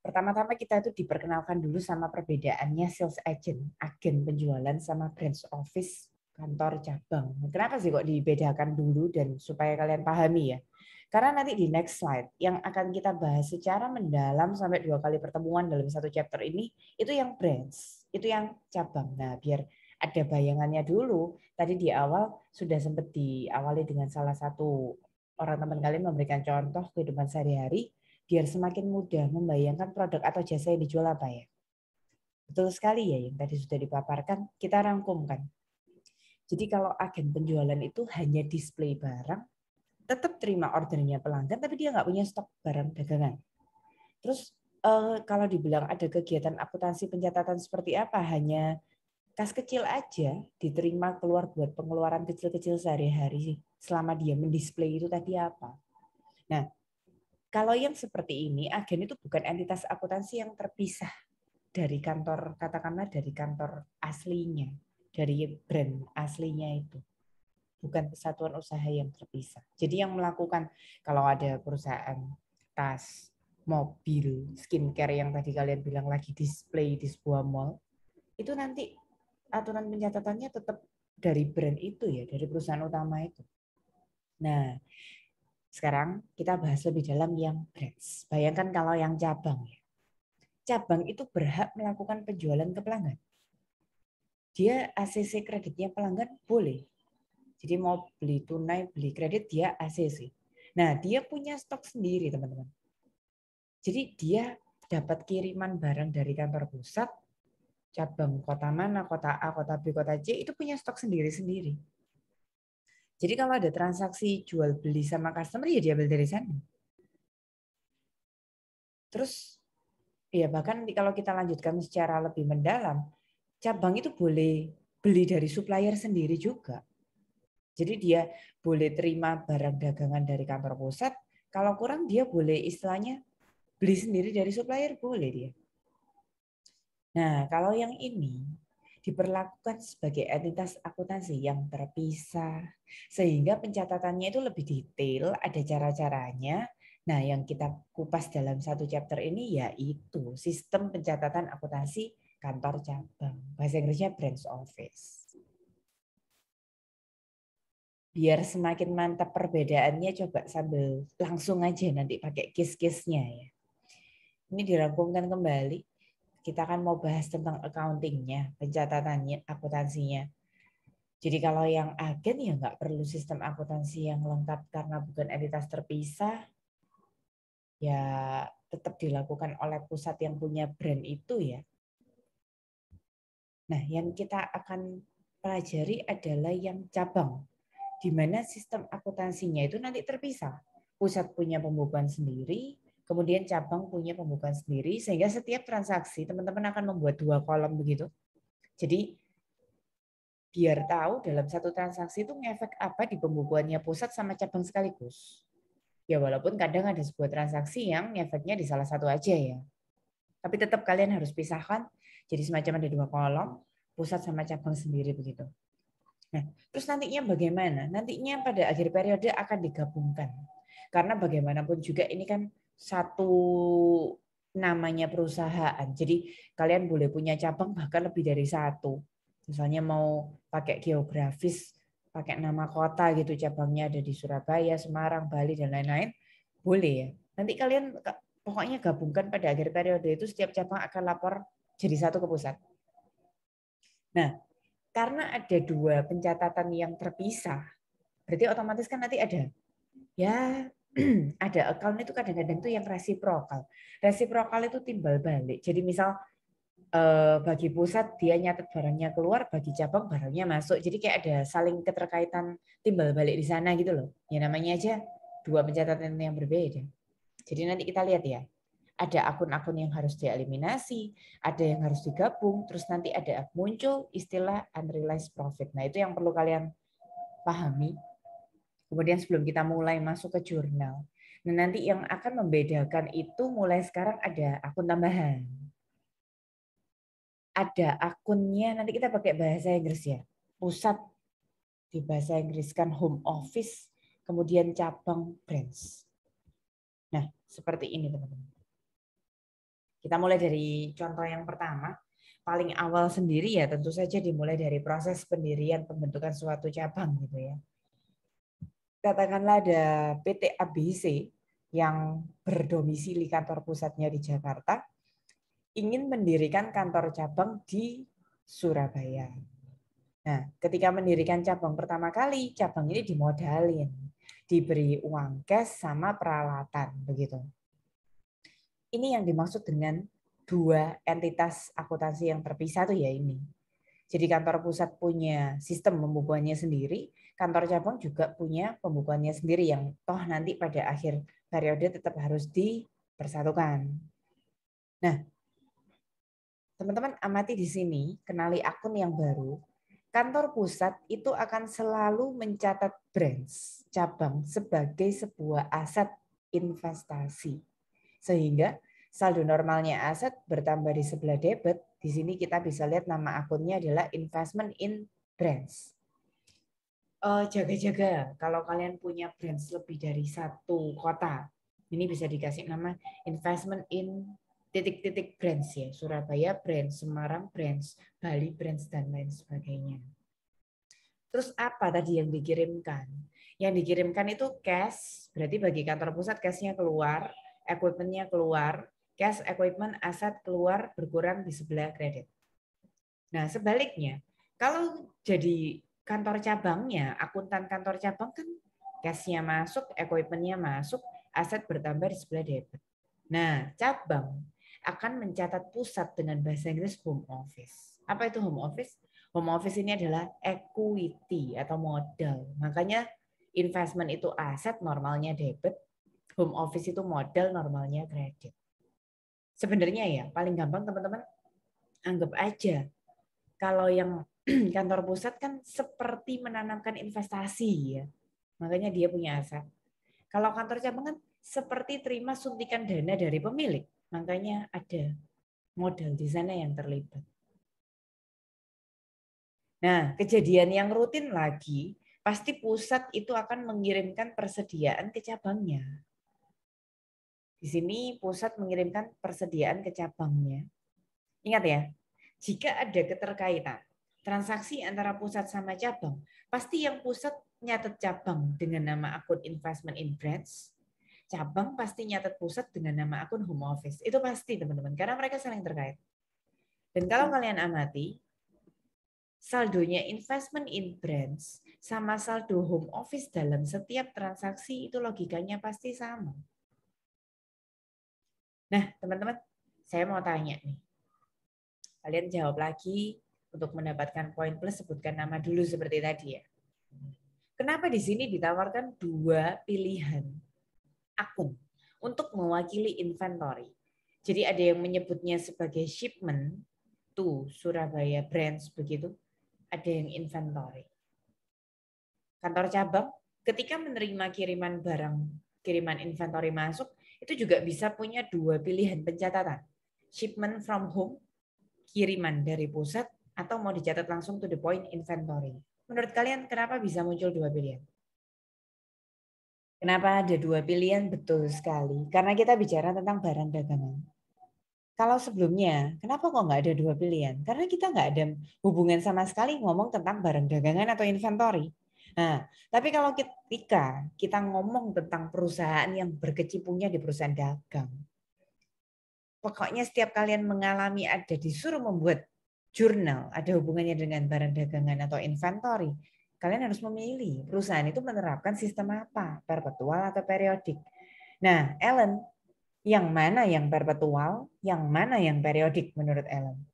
Pertama-tama kita itu diperkenalkan dulu sama perbedaannya sales agent, agen penjualan sama branch office, kantor cabang. Kenapa sih kok dibedakan dulu dan supaya kalian pahami ya? Karena nanti di next slide yang akan kita bahas secara mendalam sampai 2 kali pertemuan dalam satu chapter ini, itu yang branch, itu yang cabang. Nah, biar ada bayangannya dulu, tadi di awal sudah sempat diawali dengan salah satu orang teman kalian memberikan contoh kehidupan sehari-hari, biar semakin mudah membayangkan produk atau jasa yang dijual apa ya. Betul sekali ya yang tadi sudah dipaparkan, kita rangkumkan. Jadi kalau agen penjualan itu hanya display barang, tetap terima ordernya pelanggan, tapi dia nggak punya stok barang dagangan. Terus kalau dibilang ada kegiatan akuntansi pencatatan seperti apa, hanya kas kecil aja diterima keluar buat pengeluaran kecil-kecil sehari-hari selama dia mendisplay itu tadi apa. Nah, kalau yang seperti ini, agen itu bukan entitas akuntansi yang terpisah dari kantor, katakanlah dari kantor aslinya, dari brand aslinya itu. Bukan kesatuan usaha yang terpisah. Jadi yang melakukan, kalau ada perusahaan tas, mobil, skincare yang tadi kalian bilang lagi display di sebuah mall, itu nanti aturan pencatatannya tetap dari brand itu ya, dari perusahaan utama itu. Nah, sekarang kita bahas lebih dalam yang brands. Bayangkan kalau yang cabang ya. Cabang itu berhak melakukan penjualan ke pelanggan. Dia ACC kreditnya pelanggan boleh. Jadi mau beli tunai, beli kredit, dia ACC. Nah, dia punya stok sendiri, teman-teman. Jadi dia dapat kiriman barang dari kantor pusat, cabang kota mana, kota A, kota B, kota C, itu punya stok sendiri-sendiri. Jadi kalau ada transaksi jual beli sama customer, ya dia beli dari sana. Terus ya bahkan kalau kita lanjutkan secara lebih mendalam, cabang itu boleh beli dari supplier sendiri juga. Jadi dia boleh terima barang dagangan dari kantor pusat, kalau kurang dia boleh istilahnya beli sendiri dari supplier, boleh dia. Nah, kalau yang ini diperlakukan sebagai entitas akuntansi yang terpisah, sehingga pencatatannya itu lebih detail, ada cara-caranya. Nah, yang kita kupas dalam satu chapter ini yaitu sistem pencatatan akuntansi kantor cabang. Bahasa Inggrisnya branch office. Biar semakin mantap perbedaannya, coba sambil langsung aja nanti pakai case-case-nya ya. Ini dirangkumkan kembali. Kita kan mau bahas tentang accounting-nya, pencatatannya, akuntansinya. Jadi kalau yang agen ya nggak perlu sistem akuntansi yang lengkap karena bukan entitas terpisah, ya tetap dilakukan oleh pusat yang punya brand itu ya. Nah, yang kita akan pelajari adalah yang cabang, di mana sistem akuntansinya itu nanti terpisah. Pusat punya pembukuan sendiri, kemudian cabang punya pembukuan sendiri, sehingga setiap transaksi teman-teman akan membuat 2 kolom begitu. Jadi biar tahu dalam satu transaksi itu ngefek apa di pembukuannya pusat sama cabang sekaligus. Ya walaupun kadang ada sebuah transaksi yang ngefeknya di salah satu aja ya. Tapi tetap kalian harus pisahkan, jadi semacam ada 2 kolom, pusat sama cabang sendiri begitu. Nah, terus nantinya bagaimana? Nantinya pada akhir periode akan digabungkan. Karena bagaimanapun juga ini kan satu namanya perusahaan. Jadi kalian boleh punya cabang bahkan lebih dari satu. Misalnya mau pakai geografis, pakai nama kota gitu, cabangnya ada di Surabaya, Semarang, Bali, dan lain-lain, boleh ya. Nanti kalian pokoknya gabungkan pada akhir periode itu setiap cabang akan lapor jadi satu ke pusat. Nah, karena ada 2 pencatatan yang terpisah, berarti otomatis kan nanti ada ya ada account itu kadang-kadang tuh yang resiprokal. Resiprokal itu timbal balik. Jadi misal bagi pusat dia nyatet barangnya keluar, bagi cabang barangnya masuk. Jadi kayak ada saling keterkaitan timbal balik di sana gitu loh. Ya namanya aja 2 pencatatan yang berbeda. Jadi nanti kita lihat ya. Ada akun-akun yang harus dieliminasi, ada yang harus digabung, terus nanti ada muncul istilah unrealized profit. Nah, itu yang perlu kalian pahami. Kemudian sebelum kita mulai masuk ke jurnal. Nah, nanti yang akan membedakan itu mulai sekarang ada akun tambahan. Ada akunnya, nanti kita pakai bahasa Inggris ya. Pusat di bahasa Inggris kan home office, kemudian cabang branch. Nah, seperti ini teman-teman. Kita mulai dari contoh yang pertama. Paling awal sendiri ya tentu saja dimulai dari proses pendirian pembentukan suatu cabang gitu ya. Katakanlah ada PT ABC yang berdomisili kantor pusatnya di Jakarta, ingin mendirikan kantor cabang di Surabaya. Nah, ketika mendirikan cabang pertama kali, cabang ini dimodalin, diberi uang cash sama peralatan, begitu. Ini yang dimaksud dengan dua entitas akuntansi yang terpisah tuh ya ini. Jadi kantor pusat punya sistem pembukuannya sendiri, kantor cabang juga punya pembukuannya sendiri yang toh nanti pada akhir periode tetap harus dipersatukan. Nah, teman-teman amati di sini, kenali akun yang baru. Kantor pusat itu akan selalu mencatat branch cabang sebagai sebuah aset investasi. Sehingga saldo normalnya aset bertambah di sebelah debit. Di sini kita bisa lihat nama akunnya adalah investment in branch. Jaga-jaga kalau kalian punya branch lebih dari satu kota, ini bisa dikasih nama investment in titik-titik branch ya. Surabaya branch, Semarang branch, Bali branch, dan lain sebagainya. Terus apa tadi yang dikirimkan? Yang dikirimkan itu cash, berarti bagi kantor pusat cashnya keluar, equipment-nya keluar, cash, equipment, aset keluar berkurang di sebelah kredit. Nah, sebaliknya, kalau jadi kantor cabangnya, akuntan kantor cabang kan cash-nya masuk, equipment-nya masuk, aset bertambah di sebelah debit. Nah, cabang akan mencatat pusat dengan bahasa Inggris home office. Apa itu home office? Home office ini adalah equity atau modal. Makanya investment itu aset, normalnya debit. Home office itu modal, normalnya kredit. Sebenarnya ya, paling gampang teman-teman anggap aja kalau yang kantor pusat kan seperti menanamkan investasi ya. Makanya dia punya aset. Kalau kantor cabang kan seperti terima suntikan dana dari pemilik. Makanya ada modal di sana yang terlibat. Nah, kejadian yang rutin lagi, pasti pusat itu akan mengirimkan persediaan ke cabangnya. Di sini pusat mengirimkan persediaan ke cabangnya. Ingat ya, jika ada keterkaitan transaksi antara pusat sama cabang, pasti yang pusat nyatet cabang dengan nama akun investment in branch, cabang pasti nyatet pusat dengan nama akun home office. Itu pasti teman-teman, karena mereka saling terkait. Dan kalau kalian amati, saldonya investment in branch sama saldo home office dalam setiap transaksi itu logikanya pasti sama. Nah, teman-teman, saya mau tanya nih. Kalian jawab lagi, untuk mendapatkan poin plus sebutkan nama dulu seperti tadi ya. Kenapa di sini ditawarkan dua pilihan akun untuk mewakili inventory? Jadi ada yang menyebutnya sebagai shipment to Surabaya branch begitu, ada yang inventory. Kantor cabang ketika menerima kiriman barang, kiriman inventory masuk, itu juga bisa punya dua pilihan pencatatan. Shipment from home, kiriman dari pusat, atau mau dicatat langsung to the point inventory. Menurut kalian kenapa bisa muncul dua pilihan? Kenapa ada dua pilihan? Betul sekali. Karena kita bicara tentang barang dagangan. Kalau sebelumnya, kenapa kok nggak ada dua pilihan? Karena kita nggak ada hubungan sama sekali ngomong tentang barang dagangan atau inventory. Nah, tapi kalau ketika kita ngomong tentang perusahaan yang berkecimpungnya di perusahaan dagang, pokoknya setiap kalian mengalami ada disuruh membuat jurnal, ada hubungannya dengan barang dagangan atau inventory, kalian harus memilih perusahaan itu menerapkan sistem apa, perpetual atau periodik. Nah, Ellen, yang mana yang perpetual, yang mana yang periodik menurut Ellen?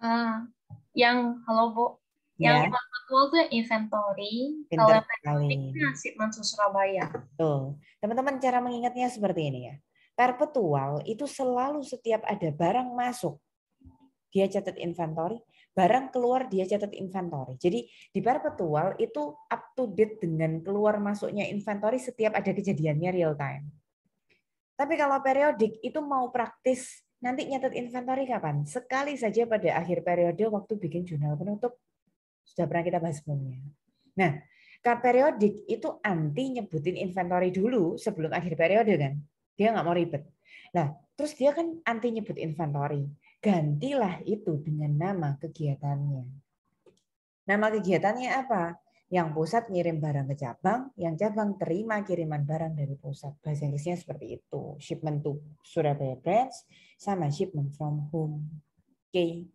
Halo Bu, yang Ya, perpetual itu inventory, kalau pinter yang sekali. periodik itu shipment to Surabaya. Tuh, teman-teman cara mengingatnya seperti ini ya. Perpetual itu selalu setiap ada barang masuk, dia catat inventory, barang keluar dia catat inventory. Jadi di perpetual itu up to date dengan keluar masuknya inventory setiap ada kejadiannya real time. Tapi kalau periodik itu mau praktis, nanti nyatet inventory kapan? Sekali saja pada akhir periode waktu bikin jurnal penutup. Sudah pernah kita bahas sebelumnya. Nah, periodik itu anti nyebutin inventory dulu sebelum akhir periode kan. Dia nggak mau ribet. Nah, terus dia kan anti nyebut inventory. Gantilah itu dengan nama kegiatannya. Nama kegiatannya apa? Yang pusat ngirim barang ke cabang, yang cabang terima kiriman barang dari pusat. Bahasa Inggrisnya seperti itu. Shipment to Surabaya branch sama shipment from home. Oke.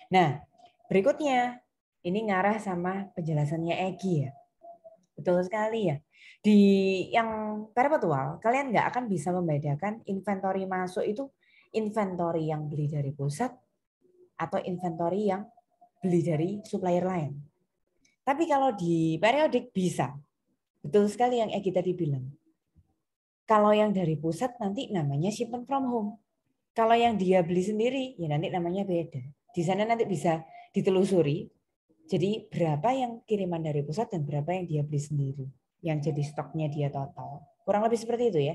Nah, berikutnya ini ngarah sama penjelasannya Egi ya. Betul sekali ya. Di yang perpetual, kalian nggak akan bisa membedakan inventory masuk itu inventory yang beli dari pusat atau inventory yang beli dari supplier lain. Tapi kalau di periodik bisa. Betul sekali yang Egi tadi bilang. Kalau yang dari pusat nanti namanya shipment from home. Kalau yang dia beli sendiri, ya nanti namanya beda. Di sana nanti bisa ditelusuri. Jadi berapa yang kiriman dari pusat dan berapa yang dia beli sendiri. Yang jadi stoknya dia total. Kurang lebih seperti itu ya.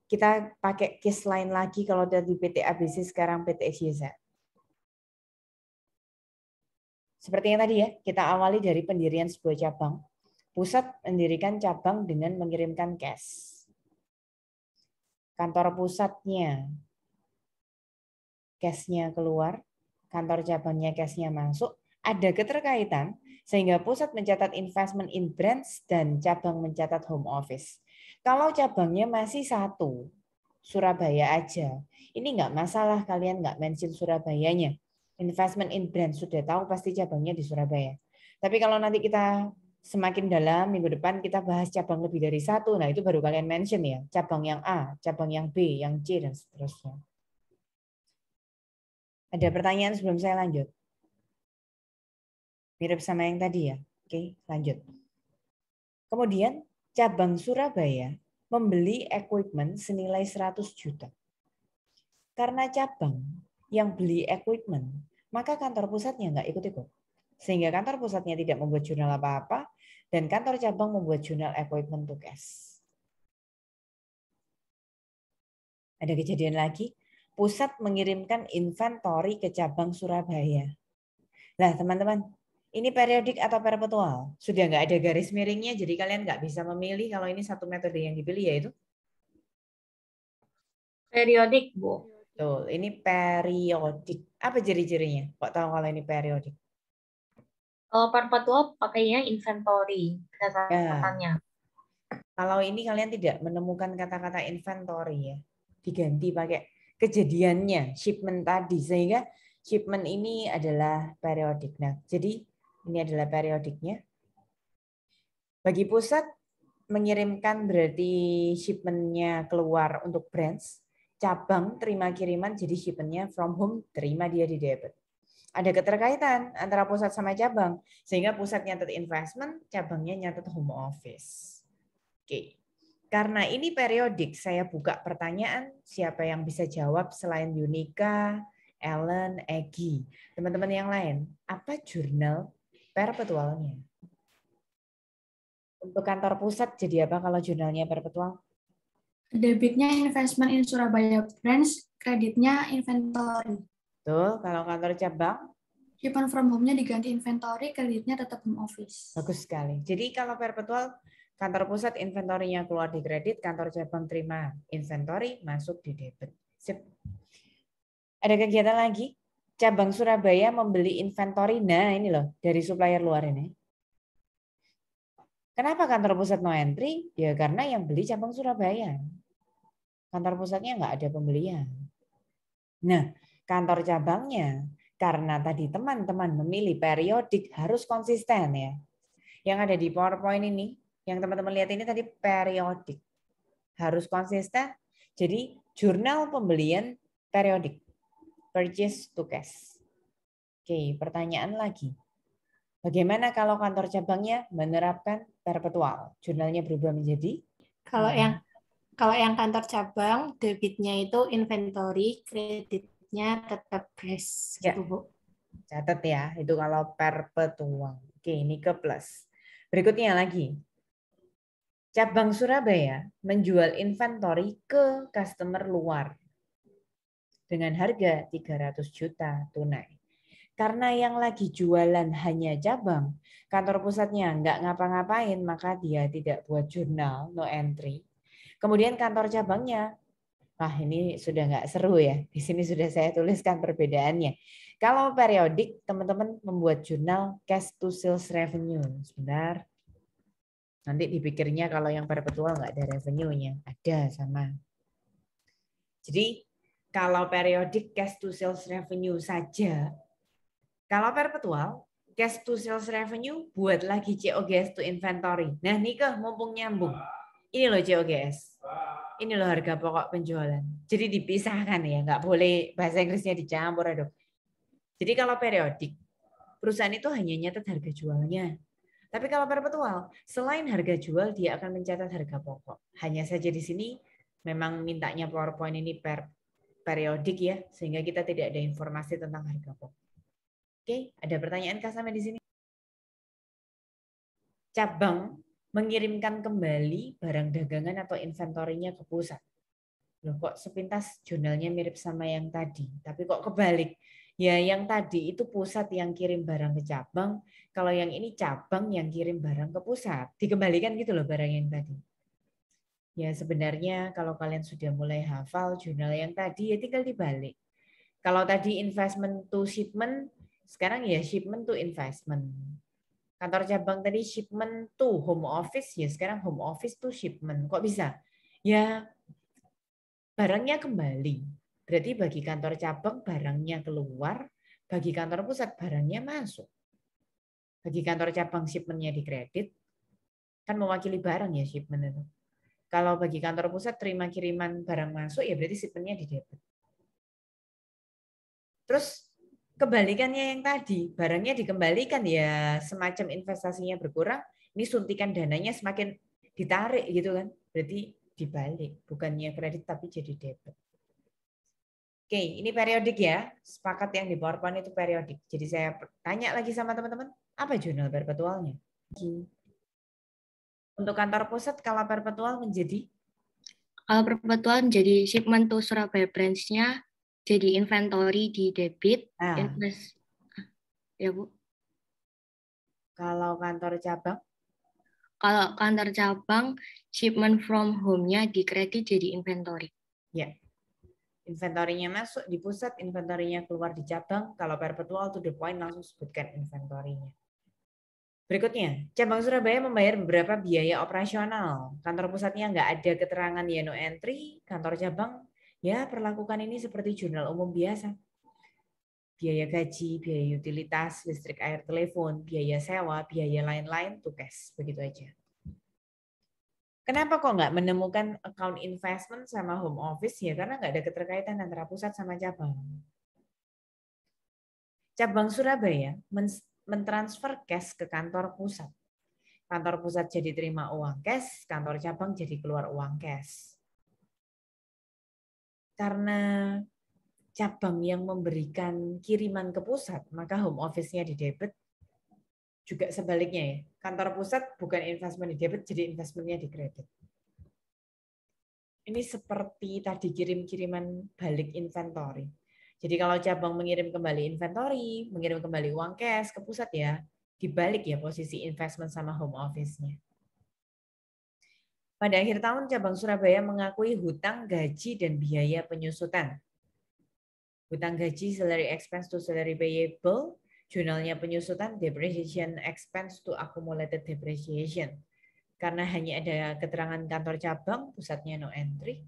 Kita pakai case lain lagi kalau dari PT ABC sekarang PT SYZ. Seperti yang tadi ya, kita awali dari pendirian sebuah cabang. Pusat mendirikan cabang dengan mengirimkan cash. Kantor pusatnya cash-nya keluar, kantor cabangnya cash-nya masuk, ada keterkaitan sehingga pusat mencatat investment in branch dan cabang mencatat home office. Kalau cabangnya masih satu, Surabaya aja, ini nggak masalah kalian nggak mention Surabayanya. Investment in branch sudah tahu pasti cabangnya di Surabaya. Tapi kalau nanti kita semakin dalam minggu depan kita bahas cabang lebih dari satu, nah itu baru kalian mention ya, cabang yang A, cabang yang B, yang C dan seterusnya. Ada pertanyaan sebelum saya lanjut? Mirip sama yang tadi ya. Oke, lanjut. Kemudian cabang Surabaya membeli equipment senilai 100 juta. Karena cabang yang beli equipment, maka kantor pusatnya nggak ikut-ikut. Sehingga kantor pusatnya tidak membuat jurnal apa-apa, dan kantor cabang membuat jurnal equipment to cash. Ada kejadian lagi, pusat mengirimkan inventory ke cabang Surabaya. Nah, teman-teman, ini periodik atau perpetual? Sudah nggak ada garis miringnya, jadi kalian nggak bisa memilih kalau ini satu metode yang dipilih, yaitu? Periodik, Bu. Betul, ini periodik. Apa ciri-cirinya? Kok tahu kalau ini periodik? Kalau perpetual pakainya inventory, Ya, catatannya. kalau ini kalian tidak menemukan kata-kata inventory ya, diganti pakai kejadiannya, shipment tadi, sehingga shipment ini adalah periodik. Nah, jadi ini adalah periodiknya. Bagi pusat, mengirimkan berarti shipment-nya keluar untuk branch, cabang terima kiriman jadi shipment-nya from home, terima dia di debit. Ada keterkaitan antara pusat sama cabang, sehingga pusat nyatet investment, cabangnya nyatet home office. Oke. Karena ini periodik, saya buka pertanyaan, siapa yang bisa jawab selain Yunika, Ellen, Egi. Teman-teman yang lain, apa jurnal perpetualnya? Untuk kantor pusat jadi apa kalau jurnalnya perpetual? Debitnya investment in Surabaya branch, kreditnya inventory. Betul, kalau kantor cabang? Shipment from home-nya diganti inventory, kreditnya tetap home office. Bagus sekali. Jadi kalau perpetual, kantor pusat inventorinya keluar di kredit, kantor cabang terima inventory, masuk di debit. Sip. Ada kegiatan lagi? Cabang Surabaya membeli inventory, nah ini loh, dari supplier luar ini. Kenapa kantor pusat no entry? Ya karena yang beli cabang Surabaya. Kantor pusatnya nggak ada pembelian. Nah, kantor cabangnya, karena tadi teman-teman memilih periodik harus konsisten ya. Yang ada di PowerPoint ini, yang teman-teman lihat ini tadi periodik. Harus konsisten, jadi jurnal pembelian periodik. Purchase to cash. Oke, pertanyaan lagi. Bagaimana kalau kantor cabangnya menerapkan perpetual? Jurnalnya berubah menjadi? Kalau yang kantor cabang, debitnya itu inventory, kreditnya tetap cash. Ya. Gitu, Bu. Catat ya, itu kalau perpetual. Oke, ini ke plus. Berikutnya lagi. Cabang Surabaya menjual inventory ke customer luar dengan harga 300 juta tunai. Karena yang lagi jualan hanya cabang, kantor pusatnya nggak ngapa-ngapain, maka dia tidak buat jurnal, no entry. Kemudian kantor cabangnya, ini sudah nggak seru ya. Di sini sudah saya tuliskan perbedaannya. Kalau periodik, teman-teman membuat jurnal cash to sales revenue. Sebentar. Nanti dipikirnya kalau yang perpetual nggak ada revenue-nya. Ada, sama. Jadi kalau periodik cash to sales revenue saja, kalau perpetual cash to sales revenue buat lagi COGS to inventory. Nah, Nika mumpung nyambung. Ini loh COGS. Ini loh harga pokok penjualan. Jadi dipisahkan ya, nggak boleh bahasa Inggrisnya dicampur aduk. Jadi kalau periodik, perusahaan itu hanya nyatet harga jualnya. Tapi kalau perpetual, selain harga jual, dia akan mencatat harga pokok. Hanya saja di sini memang mintanya PowerPoint ini periodik ya, sehingga kita tidak ada informasi tentang harga pokok. Oke, ada pertanyaan kah sampai di sini? Cabang mengirimkan kembali barang dagangan atau inventorinya ke pusat. Loh, kok sepintas jurnalnya mirip sama yang tadi, tapi kok kebalik? Ya, yang tadi itu pusat yang kirim barang ke cabang, kalau yang ini cabang yang kirim barang ke pusat. Dikembalikan gitu loh barang yang tadi. Ya, sebenarnya kalau kalian sudah mulai hafal jurnal yang tadi, ya tinggal dibalik. Kalau tadi investment to shipment, sekarang ya shipment to investment. Kantor cabang tadi shipment to home office, ya sekarang home office to shipment. Kok bisa? Ya, barangnya kembali. Berarti bagi kantor cabang barangnya keluar, bagi kantor pusat barangnya masuk. Bagi kantor cabang shipmentnya dikredit, kan mewakili barang ya shipment itu. Kalau bagi kantor pusat terima kiriman barang masuk, ya berarti shipmentnya di debit. Terus kebalikannya yang tadi, barangnya dikembalikan ya semacam investasinya berkurang, ini suntikan dananya semakin ditarik gitu kan. Berarti dibalik, bukannya kredit tapi jadi debit. Oke, ini periodik ya. Sepakat yang di PowerPoint itu periodik. Jadi saya tanya lagi sama teman-teman, apa jurnal perpetualnya? Untuk kantor pusat, kalau perpetual menjadi? Kalau perpetual menjadi shipment to Surabaya branch-nya jadi inventory di debit. Ya Bu. Kalau kantor cabang? Kalau kantor cabang shipment from home-nya di kredit jadi inventory. Ya. Inventorinya masuk di pusat, inventorinya keluar di cabang. Kalau perpetual to the point langsung sebutkan inventorinya. Berikutnya, cabang Surabaya membayar beberapa biaya operasional. Kantor pusatnya nggak ada keterangan ya no entry. Kantor cabang ya perlakukan ini seperti jurnal umum biasa. Biaya gaji, biaya utilitas, listrik, air, telepon, biaya sewa, biaya lain-lain, to cash. Begitu aja. Kenapa kok nggak menemukan account investment sama home office? Ya karena nggak ada keterkaitan antara pusat sama cabang. Cabang Surabaya mentransfer cash ke kantor pusat. Kantor pusat jadi terima uang cash, kantor cabang jadi keluar uang cash. Karena cabang yang memberikan kiriman ke pusat, maka home office-nya di debit. Juga sebaliknya ya, kantor pusat bukan investment di debit, jadi investment-nya di kredit. Ini seperti tadi kirim-kiriman balik inventory. Jadi kalau cabang mengirim kembali inventory, mengirim kembali uang cash ke pusat ya, dibalik ya posisi investment sama home office-nya. Pada akhir tahun, cabang Surabaya mengakui hutang, gaji, dan biaya penyusutan. Hutang gaji, salary expense to salary payable, jurnalnya penyusutan, depreciation expense to accumulated depreciation. Karena hanya ada keterangan kantor cabang, pusatnya no entry.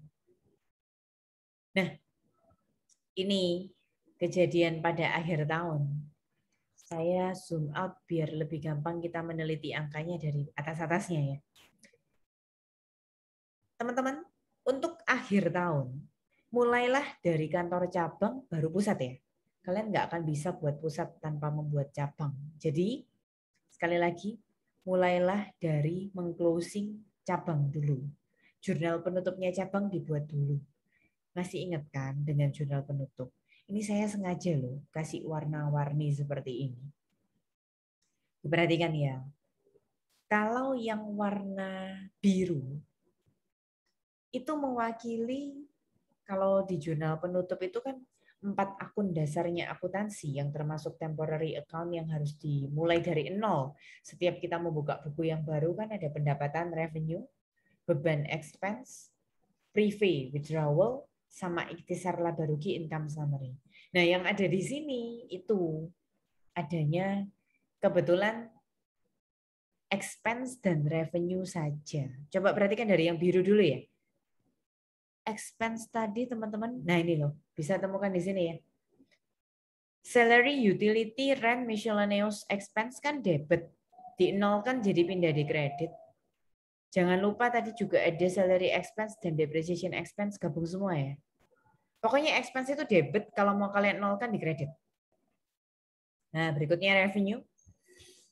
Nah, ini kejadian pada akhir tahun. Saya zoom out biar lebih gampang kita meneliti angkanya dari atas-atasnya ya. Teman-teman, untuk akhir tahun, mulailah dari kantor cabang baru pusat ya. Kalian nggak akan bisa buat pusat tanpa membuat cabang. Jadi, sekali lagi, mulailah dari mengclosing cabang dulu. Jurnal penutupnya cabang dibuat dulu. Masih ingat kan dengan jurnal penutup? Ini saya sengaja loh kasih warna-warni seperti ini. Perhatikan ya. Kalau yang warna biru itu mewakili, kalau di jurnal penutup itu kan 4 akun dasarnya akuntansi yang termasuk temporary account yang harus dimulai dari nol. Setiap kita membuka buku yang baru kan ada pendapatan, revenue, beban expense, prefee, withdrawal, sama ikhtisar laba rugi income summary. Nah, yang ada di sini itu adanya kebetulan expense dan revenue saja. Coba perhatikan dari yang biru dulu ya. Expense tadi teman-teman, nah ini loh, bisa temukan di sini ya. Salary, utility, rent, miscellaneous expense kan debit. Di nol kan jadi pindah di kredit. Jangan lupa tadi juga ada salary expense dan depreciation expense gabung semua ya. Pokoknya expense itu debit, kalau mau kalian nolkan di kredit. Nah, berikutnya revenue.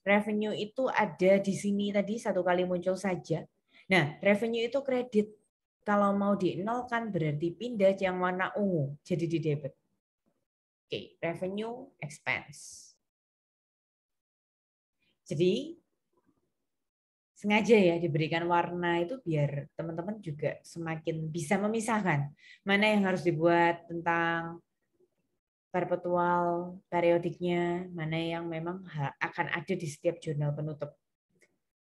Revenue itu ada di sini tadi satu kali muncul saja. Nah, revenue itu kredit. Kalau mau di-nolkan berarti pindah yang warna ungu, jadi di debit. Oke, revenue expense. Jadi, sengaja ya diberikan warna itu biar teman-teman juga semakin bisa memisahkan mana yang harus dibuat tentang perpetual periodiknya, mana yang memang akan ada di setiap jurnal penutup.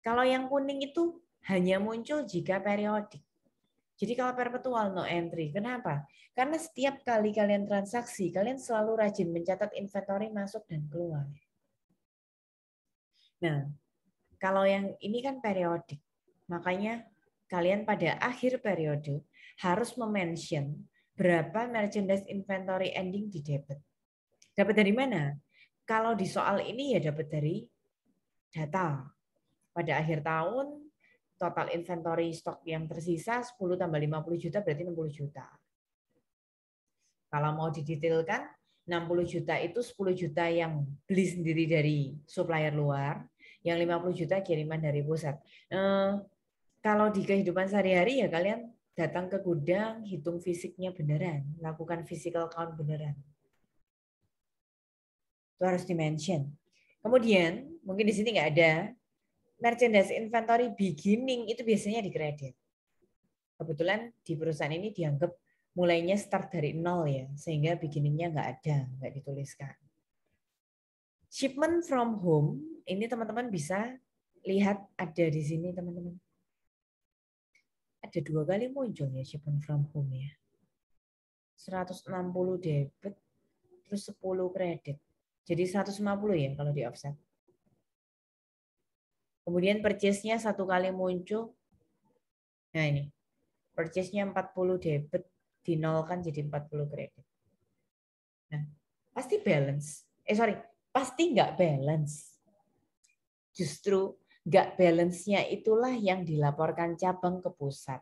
Kalau yang kuning itu hanya muncul jika periodik. Jadi kalau perpetual no entry, kenapa? Karena setiap kali kalian transaksi, kalian selalu rajin mencatat inventory masuk dan keluar. Nah, kalau yang ini kan periodik, makanya kalian pada akhir periode harus mention berapa merchandise inventory ending di debit. Dapat dari mana? Kalau di soal ini ya dapat dari data. Pada akhir tahun, total inventory stok yang tersisa 10 tambah 50 juta berarti 60 juta. Kalau mau didetailkan, 60 juta itu 10 juta yang beli sendiri dari supplier luar, yang 50 juta kiriman dari pusat. Kalau di kehidupan sehari-hari ya kalian datang ke gudang, hitung fisiknya beneran, lakukan physical count beneran. Itu harus di-mention. Kemudian, mungkin di sini nggak ada, merchandise inventory beginning itu biasanya di kredit. Kebetulan di perusahaan ini dianggap mulainya start dari nol ya, sehingga beginningnya nggak ada, nggak dituliskan. Shipment from home, ini teman-teman bisa lihat ada di sini teman-teman. Ada 2 kali muncul ya shipment from home ya. 160 debit, terus 10 kredit. Jadi 150 ya kalau di offset. Kemudian purchase-nya 1 kali muncul. Nah ini, purchase-nya 40 debit, dinolkan jadi 40 kredit. Nah, pasti balance. Pasti nggak balance. Justru nggak balance-nya itulah yang dilaporkan cabang ke pusat.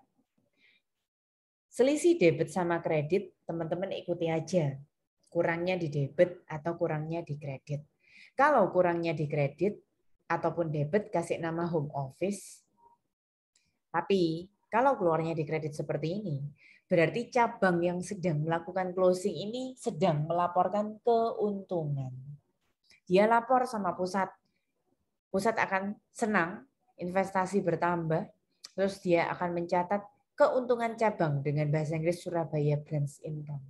Selisih debit sama kredit, teman-teman ikuti aja. Kurangnya di debit atau kurangnya di kredit. Kalau kurangnya di kredit ataupun debit, kasih nama home office. Tapi kalau keluarnya di kredit seperti ini, berarti cabang yang sedang melakukan closing ini sedang melaporkan keuntungan. Dia lapor sama pusat. Pusat akan senang, investasi bertambah, terus dia akan mencatat keuntungan cabang dengan bahasa Inggris Surabaya Branch Income.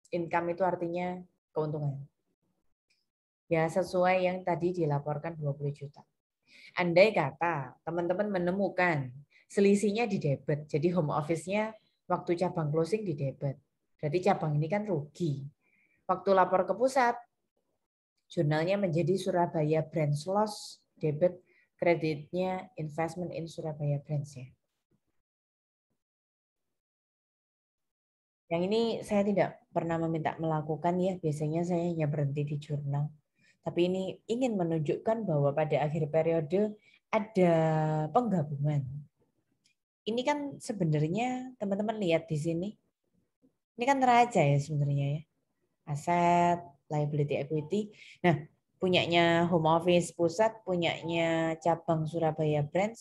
Income itu artinya keuntungan. Ya sesuai yang tadi dilaporkan 20 juta. Andai kata teman-teman menemukan selisihnya di debit, jadi home office-nya waktu cabang closing di debit. Berarti cabang ini kan rugi. Waktu lapor ke pusat, jurnalnya menjadi Surabaya Branch Loss, debit, kreditnya investment in Surabaya Branch ya. Yang ini saya tidak pernah meminta melakukan ya, biasanya saya hanya berhenti di jurnal. Tapi ini ingin menunjukkan bahwa pada akhir periode ada penggabungan. Ini kan sebenarnya teman-teman lihat di sini. Ini kan neraca ya sebenarnya ya. Aset, liability, equity. Nah, punyanya home office pusat, punyanya cabang Surabaya Branch.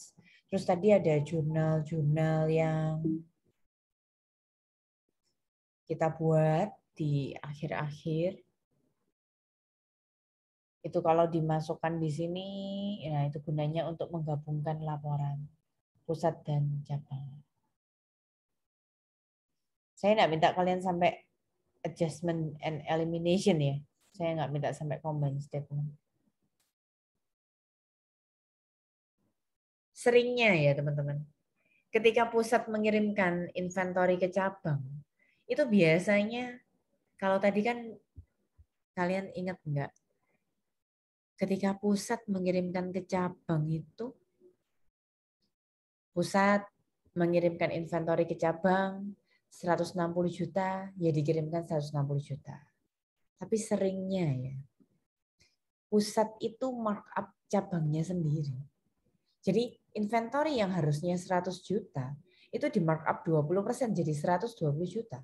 Terus tadi ada jurnal-jurnal yang kita buat di akhir-akhir. Itu kalau dimasukkan di sini, nah itu gunanya untuk menggabungkan laporan pusat dan cabang. Saya tidak minta kalian sampai adjustment and elimination ya. Saya nggak minta sampai combine statement. Seringnya ya teman-teman, ketika pusat mengirimkan inventory ke cabang, itu biasanya, kalau tadi kan kalian ingat enggak, ketika pusat mengirimkan ke cabang itu, pusat mengirimkan inventory ke cabang 160 juta, ya dikirimkan 160 juta. Tapi seringnya ya, pusat itu markup cabangnya sendiri. Jadi inventory yang harusnya 100 juta, itu di markup 20% jadi 120 juta.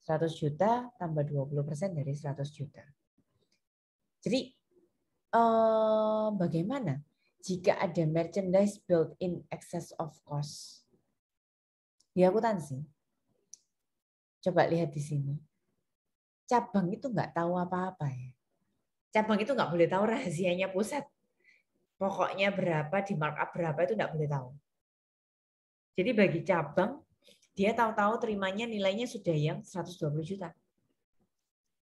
100 juta tambah 20% dari 100 juta. Jadi bagaimana jika ada merchandise built in excess of cost? Di akuntansi, coba lihat di sini. Cabang itu nggak tahu apa-apa ya. Cabang itu nggak boleh tahu rahasianya pusat. Pokoknya berapa, di markup berapa itu nggak boleh tahu. Jadi bagi cabang, dia tahu-tahu terimanya nilainya sudah yang 120 juta.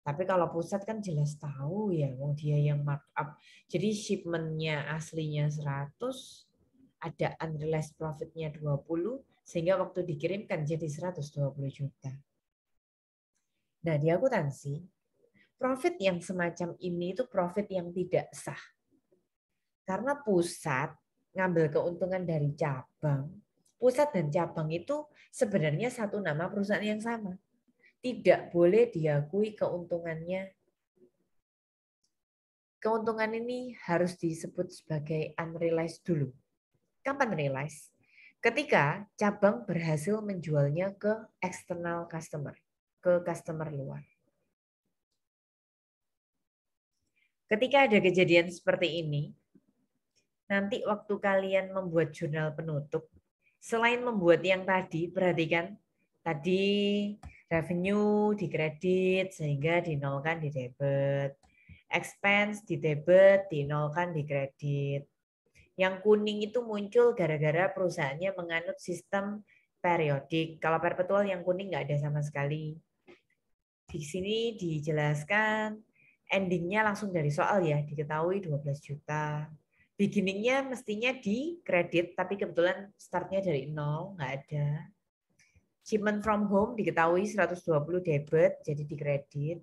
Tapi kalau pusat kan jelas tahu ya, dia yang markup. Jadi shipment-nya aslinya 100, ada unrealized profit-nya 20, sehingga waktu dikirimkan jadi 120 juta. Nah, di akuntansi, profit yang semacam ini itu profit yang tidak sah. Karena pusat ngambil keuntungan dari cabang, pusat dan cabang itu sebenarnya satu nama perusahaan yang sama. Tidak boleh diakui keuntungannya. Keuntungan ini harus disebut sebagai unrealized dulu. Kapan realized? Ketika cabang berhasil menjualnya ke external customer, ke customer luar. Ketika ada kejadian seperti ini, nanti waktu kalian membuat jurnal penutup, selain membuat yang tadi, perhatikan, tadi revenue dikredit sehingga dinolkan di debit. Expense di debit, dinolkan di kredit. Yang kuning itu muncul gara-gara perusahaannya menganut sistem periodik. Kalau perpetual yang kuning nggak ada sama sekali. Di sini dijelaskan, endingnya langsung dari soal ya, diketahui 12 juta. Beginningnya mestinya di kredit, tapi kebetulan startnya dari nol, nggak ada. Shipment from home diketahui 120 debit, jadi di kredit.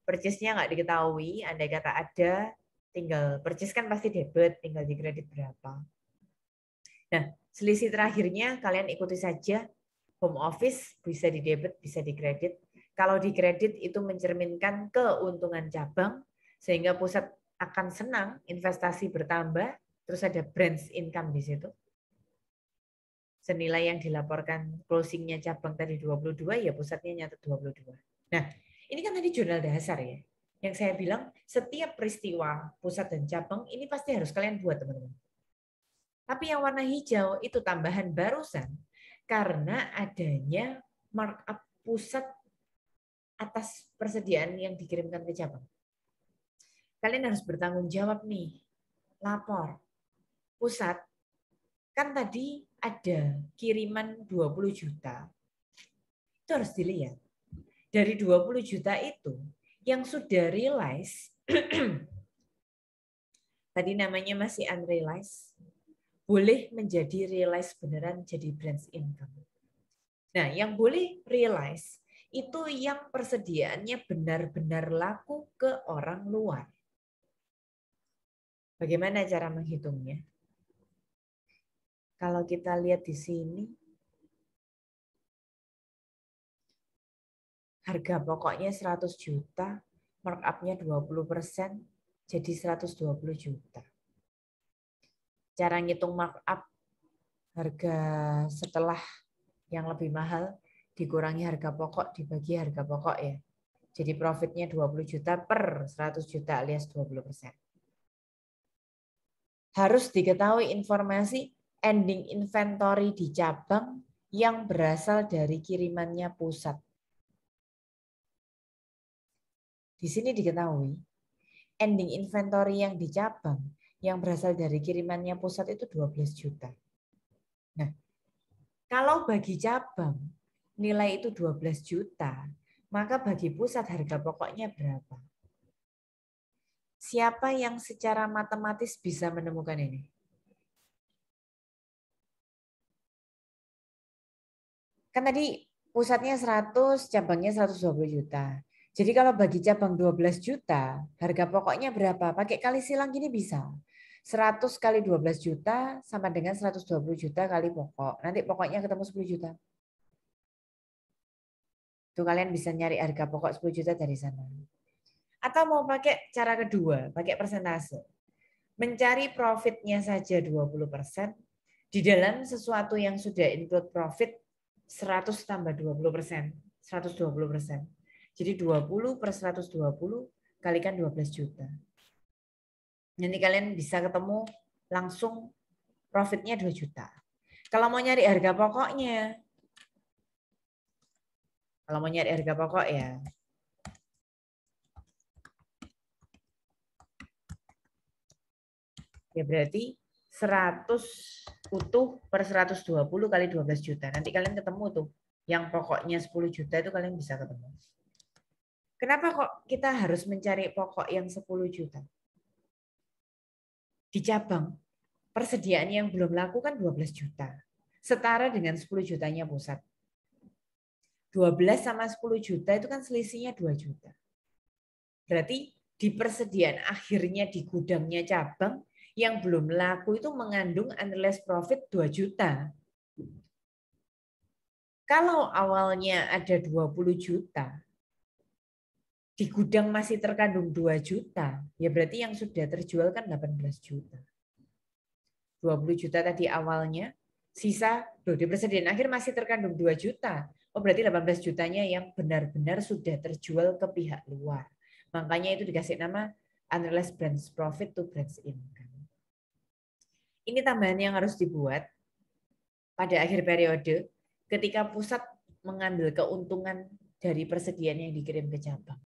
Purchase-nya nggak diketahui, andai kata ada, tinggal purchase kan pasti debit, tinggal di kredit berapa. Nah, selisih terakhirnya kalian ikuti saja. Home office bisa di debit, bisa di kredit. Kalau di kredit itu mencerminkan keuntungan cabang, sehingga pusat akan senang, investasi bertambah, terus ada branch income di situ. Senilai yang dilaporkan closingnya cabang tadi 22, ya pusatnya nyatet 22. Nah, ini kan tadi jurnal dasar ya. Yang saya bilang, setiap peristiwa pusat dan cabang ini pasti harus kalian buat, teman-teman. Tapi yang warna hijau itu tambahan barusan karena adanya markup pusat atas persediaan yang dikirimkan ke cabang. Kalian harus bertanggung jawab nih. Lapor. Pusat, kan tadi ada kiriman 20 juta. Itu harus dilihat. Dari 20 juta itu, yang sudah realize, tadi namanya masih unrealized, boleh menjadi realize beneran jadi branch income. Nah, yang boleh realize itu yang persediaannya benar-benar laku ke orang luar. Bagaimana cara menghitungnya? Kalau kita lihat di sini, harga pokoknya 100 juta, markup-nya 20%, jadi 120 juta. Cara ngitung markup harga setelah yang lebih mahal, dikurangi harga pokok, dibagi harga pokok ya. Jadi profitnya 20 juta per 100 juta alias 20%. Harus diketahui informasi ending inventory di cabang yang berasal dari kirimannya pusat. Di sini diketahui ending inventory yang di cabang yang berasal dari kirimannya pusat itu 12 juta. Nah, kalau bagi cabang nilai itu 12 juta, Maka bagi pusat harga pokoknya berapa? Siapa yang secara matematis bisa menemukan ini? Kan tadi pusatnya 100, cabangnya 120 juta. Jadi kalau bagi cabang 12 juta, harga pokoknya berapa? Pakai kali silang gini bisa. 100 kali 12 juta sama dengan 120 juta kali pokok. Nanti pokoknya ketemu 10 juta. Tuh kalian bisa nyari harga pokok 10 juta dari sana. Atau mau pakai cara kedua, pakai persentase. Mencari profitnya saja 20%, di dalam sesuatu yang sudah include profit 100 tambah 20%, 120%. Jadi 20 per 120 kalikan 12 juta. Nanti kalian bisa ketemu langsung profitnya 2 juta. Kalau mau nyari harga pokoknya, ya berarti 100 utuh per 120 kali 12 juta. Nanti kalian ketemu tuh. Yang pokoknya 10 juta itu kalian bisa ketemu. Kenapa kok kita harus mencari pokok yang 10 juta? Di cabang, persediaan yang belum laku kan 12 juta. Setara dengan 10 jutanya pusat. 12 sama 10 juta itu kan selisihnya 2 juta. Berarti di persediaan akhirnya di gudangnya cabang, yang belum laku itu mengandung unrealized profit 2 juta. Kalau awalnya ada 20 juta, di gudang masih terkandung 2 juta, ya berarti yang sudah terjual kan 18 juta. 20 juta tadi awalnya, sisa di persediaan akhir masih terkandung 2 juta. Oh berarti 18 jutanya yang benar-benar sudah terjual ke pihak luar. Makanya itu dikasih nama unrealized branch profit to branch income. Ini tambahan yang harus dibuat pada akhir periode ketika pusat mengambil keuntungan dari persediaan yang dikirim ke cabang.